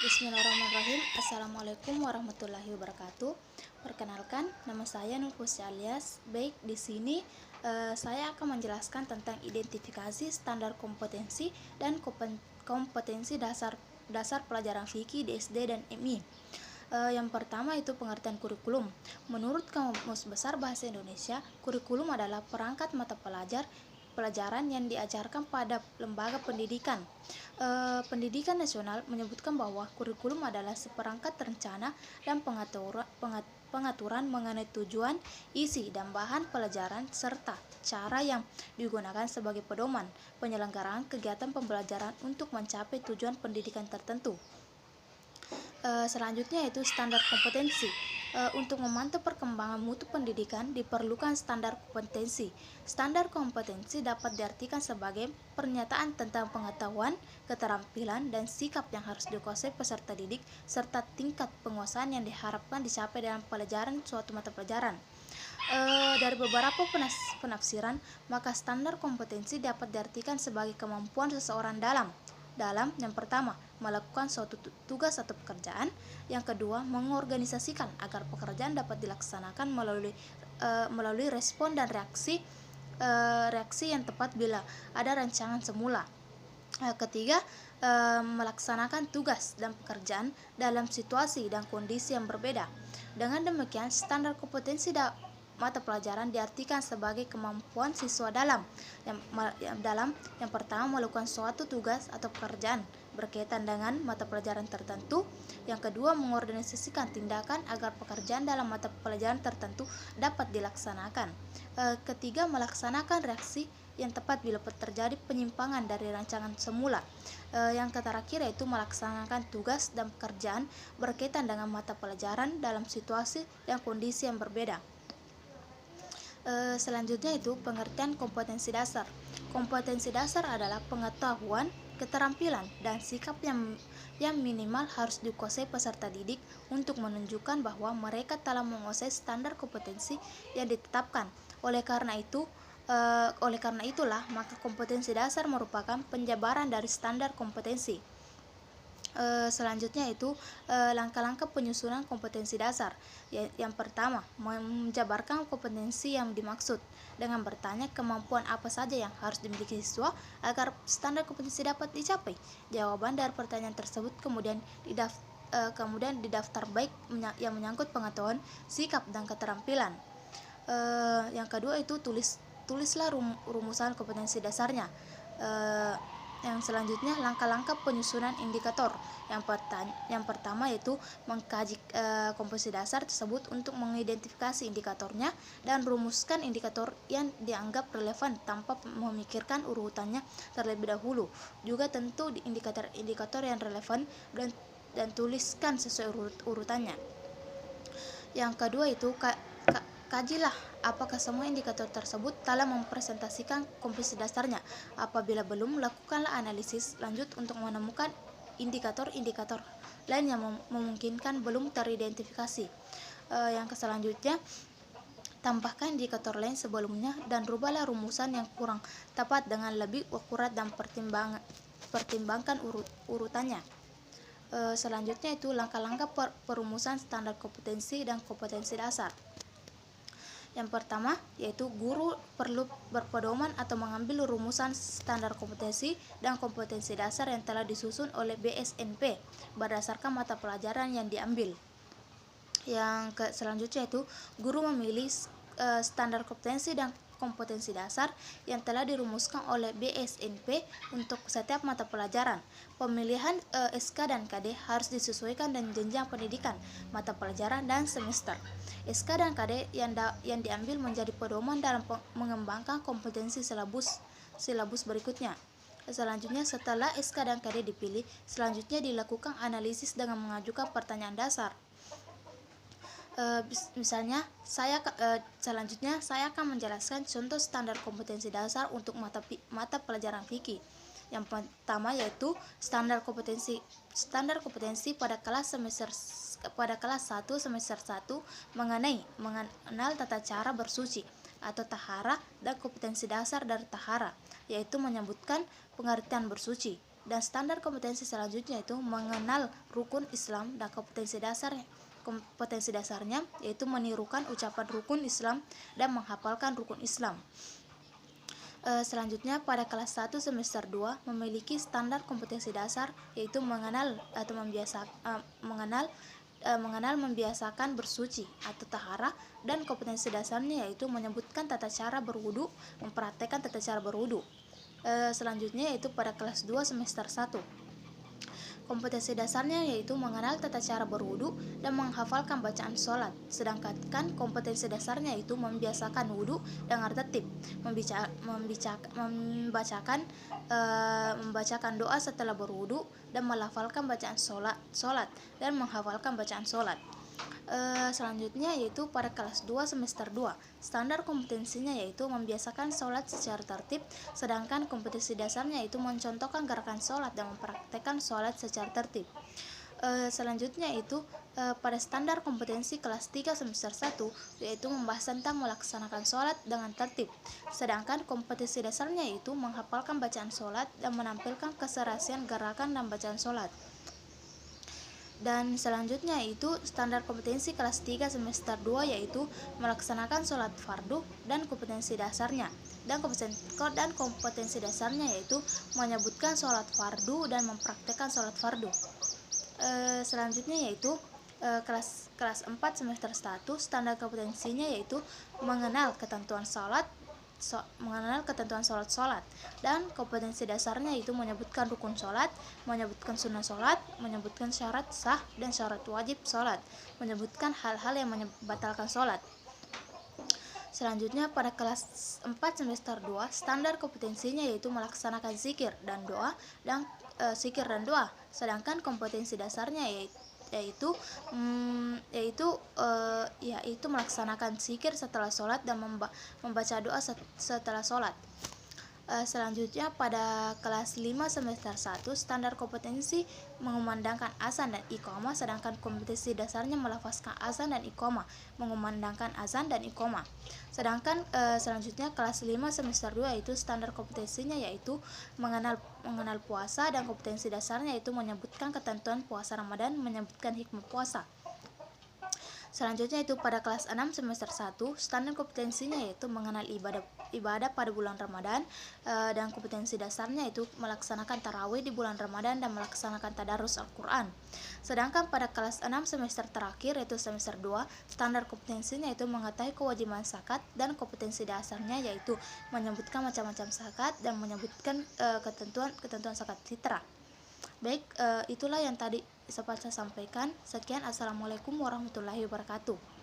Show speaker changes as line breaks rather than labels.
Bismillahirrahmanirrahim. Assalamualaikum warahmatullahi wabarakatuh. Perkenalkan, nama saya Nurfusi alias Baik. Di sini saya akan menjelaskan tentang identifikasi standar kompetensi dan kompetensi dasar pelajaran fikih di SD dan MI. Yang pertama itu pengertian kurikulum. Menurut Kamus Besar Bahasa Indonesia, kurikulum adalah perangkat mata pelajaran yang diajarkan pada lembaga pendidikan. Pendidikan nasional menyebutkan bahwa kurikulum adalah seperangkat rencana dan pengaturan mengenai tujuan, isi, dan bahan pelajaran serta cara yang digunakan sebagai pedoman penyelenggaraan kegiatan pembelajaran untuk mencapai tujuan pendidikan tertentu. Selanjutnya yaitu standar kompetensi. Untuk memantau perkembangan mutu pendidikan diperlukan standar kompetensi. Standar kompetensi dapat diartikan sebagai pernyataan tentang pengetahuan, keterampilan, dan sikap yang harus dikuasai peserta didik serta tingkat penguasaan yang diharapkan dicapai dalam pelajaran suatu mata pelajaran. Dari beberapa penafsiran, maka standar kompetensi dapat diartikan sebagai kemampuan seseorang dalam yang pertama, melakukan suatu tugas atau pekerjaan. Yang kedua, mengorganisasikan agar pekerjaan dapat dilaksanakan melalui respon dan reaksi yang tepat bila ada rancangan semula. Ketiga, melaksanakan tugas dan pekerjaan dalam situasi dan kondisi yang berbeda. Dengan demikian, standar kompetensi mata pelajaran diartikan sebagai kemampuan siswa dalam yang pertama melakukan suatu tugas atau pekerjaan berkaitan dengan mata pelajaran tertentu. Yang kedua, mengorganisasikan tindakan agar pekerjaan dalam mata pelajaran tertentu dapat dilaksanakan. Ketiga, melaksanakan reaksi yang tepat bila terjadi penyimpangan dari rancangan semula. Yang terakhir yaitu melaksanakan tugas dan pekerjaan berkaitan dengan mata pelajaran dalam situasi dan kondisi yang berbeda. Selanjutnya itu pengertian kompetensi dasar. Kompetensi dasar adalah pengetahuan, keterampilan, dan sikap yang minimal harus dikuasai peserta didik untuk menunjukkan bahwa mereka telah menguasai standar kompetensi yang ditetapkan. Oleh karena itulah maka kompetensi dasar merupakan penjabaran dari standar kompetensi. Selanjutnya itu langkah-langkah penyusunan kompetensi dasar. Yang pertama, menjabarkan kompetensi yang dimaksud dengan bertanya kemampuan apa saja yang harus dimiliki siswa agar standar kompetensi dapat dicapai. Jawaban dari pertanyaan tersebut kemudian didaftar baik yang menyangkut pengetahuan, sikap, dan keterampilan. Yang kedua itu tulislah rumusan kompetensi dasarnya. Yang selanjutnya langkah-langkah penyusunan indikator. Yang pertama yaitu mengkaji kompetensi dasar tersebut untuk mengidentifikasi indikatornya dan rumuskan indikator yang dianggap relevan tanpa memikirkan urutannya terlebih dahulu. Juga tentu indikator yang relevan dan tuliskan sesuai urutannya. Yang kedua itu kajilah apakah semua indikator tersebut telah mempresentasikan kompetensi dasarnya. Apabila belum, lakukanlah analisis lanjut untuk menemukan indikator-indikator lain yang memungkinkan belum teridentifikasi. Yang selanjutnya, tambahkan indikator lain sebelumnya dan rubahlah rumusan yang kurang tepat dengan lebih akurat dan pertimbangkan urutannya. Selanjutnya itu langkah-langkah perumusan standar kompetensi dan kompetensi dasar. Yang pertama yaitu guru perlu berpedoman atau mengambil rumusan standar kompetensi dan kompetensi dasar yang telah disusun oleh BSNP berdasarkan mata pelajaran yang diambil. Yang selanjutnya itu guru memilih standar kompetensi dan kompetensi dasar yang telah dirumuskan oleh BSNP untuk setiap mata pelajaran. Pemilihan SK dan KD harus disesuaikan dengan jenjang pendidikan, mata pelajaran, dan semester. SK dan KD yang diambil menjadi pedoman dalam mengembangkan kompetensi silabus berikutnya. Selanjutnya, setelah SK dan KD dipilih, selanjutnya dilakukan analisis dengan mengajukan pertanyaan dasar. Misalnya, selanjutnya saya akan menjelaskan contoh standar kompetensi dasar untuk mata pelajaran fikih. Yang pertama yaitu standar kompetensi pada kelas 1 semester 1 mengenal tata cara bersuci atau tahara dan kompetensi dasar dari tahara, yaitu menyebutkan pengertian bersuci, Dan standar kompetensi selanjutnya itu mengenal rukun Islam dan kompetensi dasarnya yaitu menirukan ucapan rukun Islam dan menghafalkan rukun Islam. Selanjutnya pada kelas 1 semester 2 memiliki standar kompetensi dasar yaitu mengenal membiasakan bersuci atau tahara, dan kompetensi dasarnya yaitu menyebutkan tata cara berwudu, mempraktekkan tata cara berwudu. Selanjutnya yaitu pada kelas 2 semester 1 kompetensi dasarnya yaitu mengenal tata cara berwudu dan menghafalkan bacaan sholat. Sedangkan kompetensi dasarnya yaitu membiasakan wudu dengan tertib, membacakan doa setelah berwudu dan melafalkan bacaan sholat dan menghafalkan bacaan sholat. Selanjutnya yaitu pada kelas 2 semester 2 standar kompetensinya yaitu membiasakan sholat secara tertib, sedangkan kompetensi dasarnya yaitu mencontohkan gerakan sholat dan mempraktekkan sholat secara tertib. Selanjutnya itu pada standar kompetensi kelas 3 semester 1 yaitu membahas tentang melaksanakan sholat dengan tertib, sedangkan kompetensi dasarnya yaitu menghafalkan bacaan sholat dan menampilkan keserasian gerakan dan bacaan sholat. Dan selanjutnya itu standar kompetensi kelas 3 semester 2 yaitu melaksanakan sholat fardu dan kompetensi dasarnya. Dan kompetensi dasarnya yaitu menyebutkan sholat fardu dan mempraktekkan sholat fardu. Selanjutnya yaitu kelas 4 semester 1 standar kompetensinya yaitu mengenal ketentuan sholat dan kompetensi dasarnya itu menyebutkan rukun sholat, menyebutkan sunnah sholat, menyebutkan syarat sah dan syarat wajib sholat, menyebutkan hal-hal yang membatalkan sholat. Selanjutnya pada kelas 4 semester 2 standar kompetensinya yaitu melaksanakan zikir dan doa, sedangkan kompetensi dasarnya yaitu melaksanakan zikir setelah sholat dan membaca doa setelah sholat. Selanjutnya pada kelas 5 semester 1 standar kompetensi mengumandangkan azan dan iqamah, sedangkan kompetensi dasarnya melafazkan azan dan iqamah, mengumandangkan azan dan iqamah. Sedangkan selanjutnya kelas 5 semester 2 yaitu standar kompetensinya yaitu mengenal puasa, dan kompetensi dasarnya yaitu menyebutkan ketentuan puasa Ramadan, menyebutkan hikmah puasa. Selanjutnya itu pada kelas 6 semester 1 standar kompetensinya yaitu mengenal ibadah pada bulan Ramadan, dan kompetensi dasarnya itu melaksanakan tarawih di bulan Ramadan dan melaksanakan tadarus Al-Quran. Sedangkan pada kelas 6 semester terakhir yaitu semester 2 standar kompetensinya itu mengetahui kewajiban zakat, dan kompetensi dasarnya yaitu menyebutkan macam-macam zakat dan menyebutkan ketentuan zakat fitrah. Baik, itulah yang tadi sempat saya sampaikan. Sekian, assalamualaikum warahmatullahi wabarakatuh.